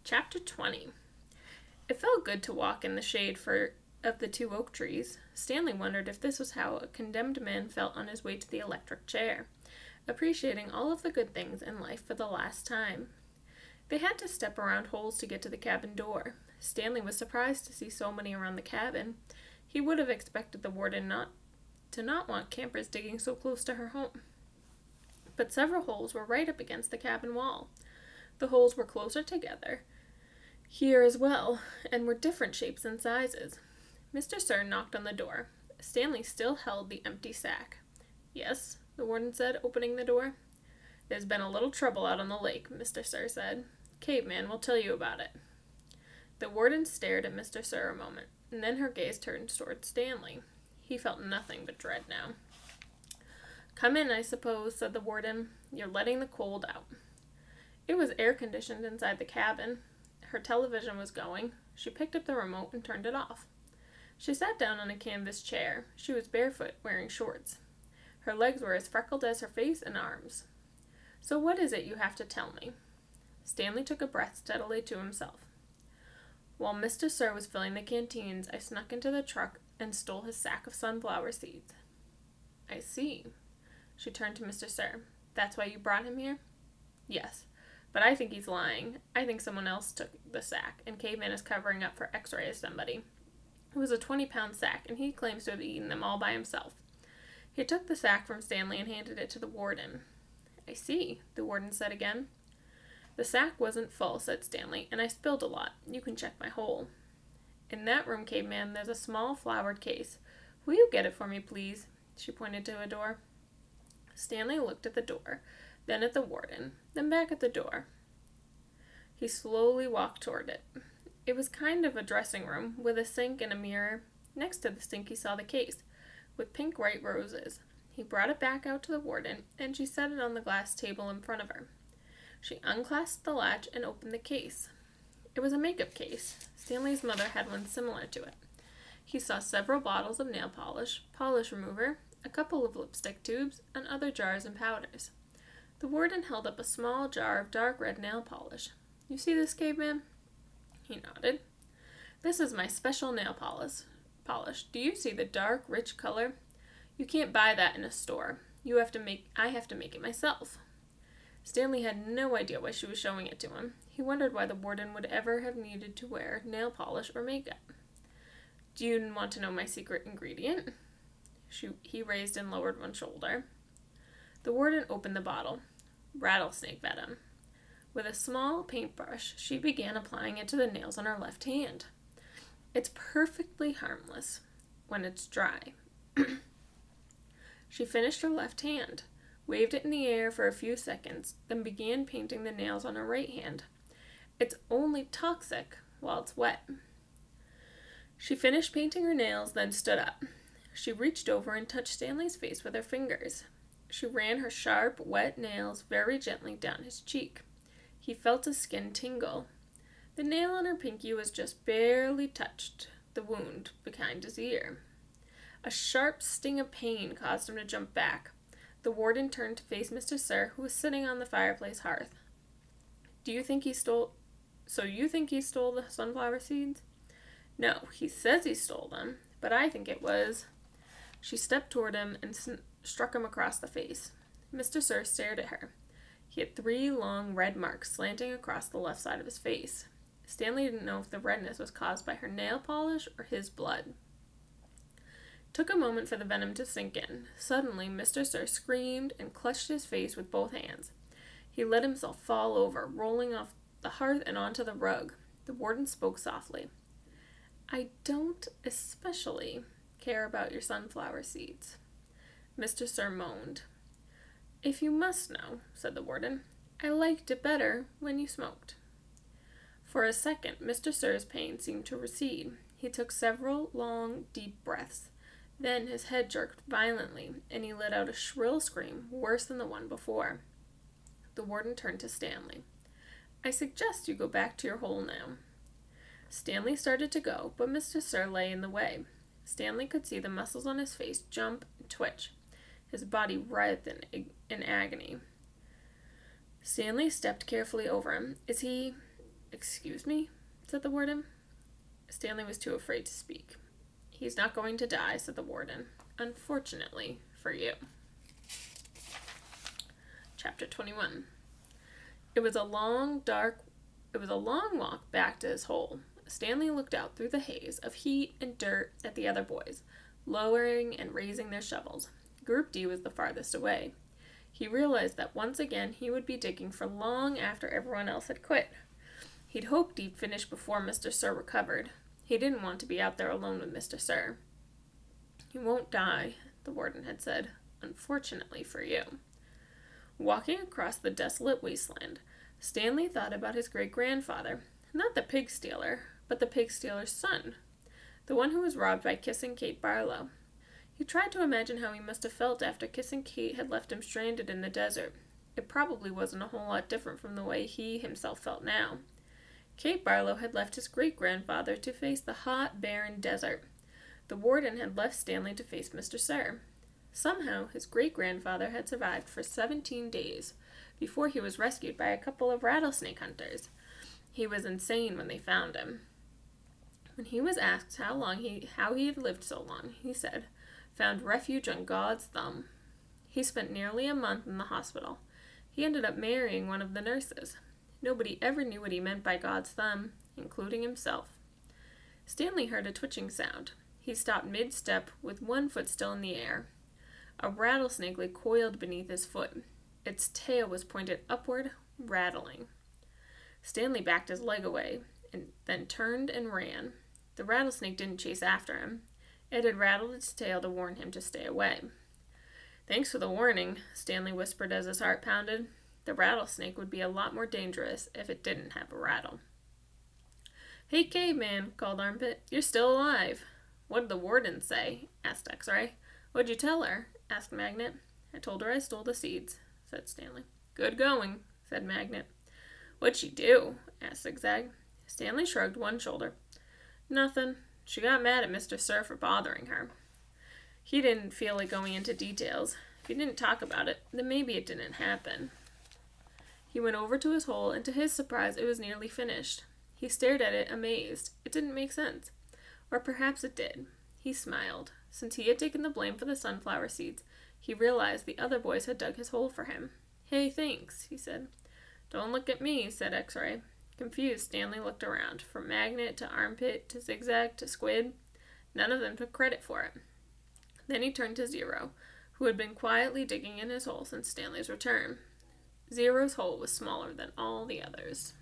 Chapter 20. It felt good to walk in the shade of the two oak trees. Stanley wondered if this was how a condemned man felt on his way to the electric chair, appreciating all of the good things in life for the last time. They had to step around holes to get to the cabin door. Stanley was surprised to see so many around the cabin. He would have expected the warden not want campers digging so close to her home. But several holes were right up against the cabin wall. The holes were closer together here as well, and were different shapes and sizes. Mr. Sir knocked on the door. Stanley still held the empty sack. "Yes," the warden said, opening the door. "There's been a little trouble out on the lake," Mr. Sir said. "Caveman will tell you about it." The warden stared at Mr. Sir a moment, and then her gaze turned toward Stanley. He felt nothing but dread now. "Come in, I suppose," said the warden. "You're letting the cold out." It was air-conditioned inside the cabin. Her television was going. She picked up the remote and turned it off. She sat down on a canvas chair. She was barefoot, wearing shorts. Her legs were as freckled as her face and arms. "So what is it you have to tell me?" Stanley took a breath steadily to himself. "While Mr. Sir was filling the canteens, I snuck into the truck and stole his sack of sunflower seeds." "I see." She turned to Mr. Sir. "That's why you brought him here?" "Yes. But I think he's lying. I think someone else took the sack, and Caveman is covering up for X-ray as somebody. It was a 20-pound sack, and he claims to have eaten them all by himself." He took the sack from Stanley and handed it to the warden. "I see," the warden said again. "The sack wasn't full," said Stanley, "and I spilled a lot. You can check my hole." "In that room, Caveman, there's a small flowered case. Will you get it for me, please?" She pointed to a door. Stanley looked at the door, then at the warden, then back at the door. He slowly walked toward it. It was kind of a dressing room, with a sink and a mirror. Next to the sink he saw the case, with pink white roses. He brought it back out to the warden, and she set it on the glass table in front of her. She unclasped the latch and opened the case. It was a makeup case. Stanley's mother had one similar to it. He saw several bottles of nail polish, polish remover, a couple of lipstick tubes, and other jars and powders. The warden held up a small jar of dark red nail polish. "You see this, Caveman?" He nodded. "This is my special nail polish. Do you see the dark, rich color? You can't buy that in a store. I have to make it myself." Stanley had no idea why she was showing it to him. He wondered why the warden would ever have needed to wear nail polish or makeup. "Do you want to know my secret ingredient?" He raised and lowered one shoulder. The warden opened the bottle. Rattlesnake venom. With a small paintbrush, she began applying it to the nails on her left hand. "It's perfectly harmless when it's dry." She finished her left hand, waved it in the air for a few seconds, then began painting the nails on her right hand. "It's only toxic while it's wet." She finished painting her nails, then stood up. She reached over and touched Stanley's face with her fingers. She ran her sharp, wet nails very gently down his cheek. He felt his skin tingle. The nail on her pinky was just barely touched the wound behind his ear. A sharp sting of pain caused him to jump back. The warden turned to face Mr. Sir, who was sitting on the fireplace hearth. So you think he stole the sunflower seeds?" "No, he says he stole them, but I think it was..." She stepped toward him and struck him across the face. Mr. Sir stared at her. He had 3 long red marks slanting across the left side of his face. Stanley didn't know if the redness was caused by her nail polish or his blood. It took a moment for the venom to sink in. Suddenly, Mr. Sir screamed and clutched his face with both hands. He let himself fall over, rolling off the hearth and onto the rug. The warden spoke softly. "I don't especially care about your sunflower seeds." Mr. Sir moaned. "If you must know," said the warden, "I liked it better when you smoked." For a second, Mr. Sir's pain seemed to recede. He took several long, deep breaths. Then his head jerked violently, and he let out a shrill scream, worse than the one before. The warden turned to Stanley. "I suggest you go back to your hole now." Stanley started to go, but Mr. Sir lay in the way. Stanley could see the muscles on his face jump and twitch. His body writhed in agony. Stanley stepped carefully over him. Is he "Excuse me?" said the warden. Stanley was too afraid to speak. "He's not going to die," said the warden. "Unfortunately for you." Chapter 21. It was a long walk back to his hole. Stanley looked out through the haze of heat and dirt at the other boys, lowering and raising their shovels. Group D was the farthest away. He realized that once again he would be digging for long after everyone else had quit. He'd hoped he'd finish before Mr. Sir recovered. He didn't want to be out there alone with Mr. Sir. "You won't die," the warden had said. "Unfortunately for you." Walking across the desolate wasteland, Stanley thought about his great-grandfather, not the pig stealer, but the pig stealer's son, the one who was robbed by kissing Kate Barlow. He tried to imagine how he must have felt after kissing Kate had left him stranded in the desert. It probably wasn't a whole lot different from the way he himself felt now. Kate Barlow had left his great-grandfather to face the hot, barren desert. The warden had left Stanley to face Mr. Sir. Somehow, his great-grandfather had survived for 17 days before he was rescued by a couple of rattlesnake hunters. He was insane when they found him. When he was asked how he had lived so long, he said, "Found refuge on God's thumb." He spent nearly a month in the hospital. He ended up marrying one of the nurses. Nobody ever knew what he meant by God's thumb, including himself. Stanley heard a twitching sound. He stopped mid-step with one foot still in the air. A rattlesnake lay coiled beneath his foot. Its tail was pointed upward, rattling. Stanley backed his leg away, and then turned and ran. The rattlesnake didn't chase after him. It had rattled its tail to warn him to stay away. "Thanks for the warning," Stanley whispered as his heart pounded. The rattlesnake would be a lot more dangerous if it didn't have a rattle. "Hey, Caveman," called Armpit. "You're still alive." "What did the warden say?" asked X-Ray. "What'd you tell her?" asked Magnet. "I told her I stole the seeds," said Stanley. "Good going," said Magnet. "What'd she do?" asked Zigzag. Stanley shrugged one shoulder. "Nothing. She got mad at Mr. Sir for bothering her." He didn't feel like going into details. If he didn't talk about it, then maybe it didn't happen. He went over to his hole, and to his surprise, it was nearly finished. He stared at it, amazed. It didn't make sense. Or perhaps it did. He smiled. Since he had taken the blame for the sunflower seeds, he realized the other boys had dug his hole for him. "Hey, thanks," he said. "Don't look at me," said X-Ray. Confused, Stanley looked around. From Magnet to Armpit to Zigzag to Squid, none of them took credit for it. Then he turned to Zero, who had been quietly digging in his hole since Stanley's return. Zero's hole was smaller than all the others.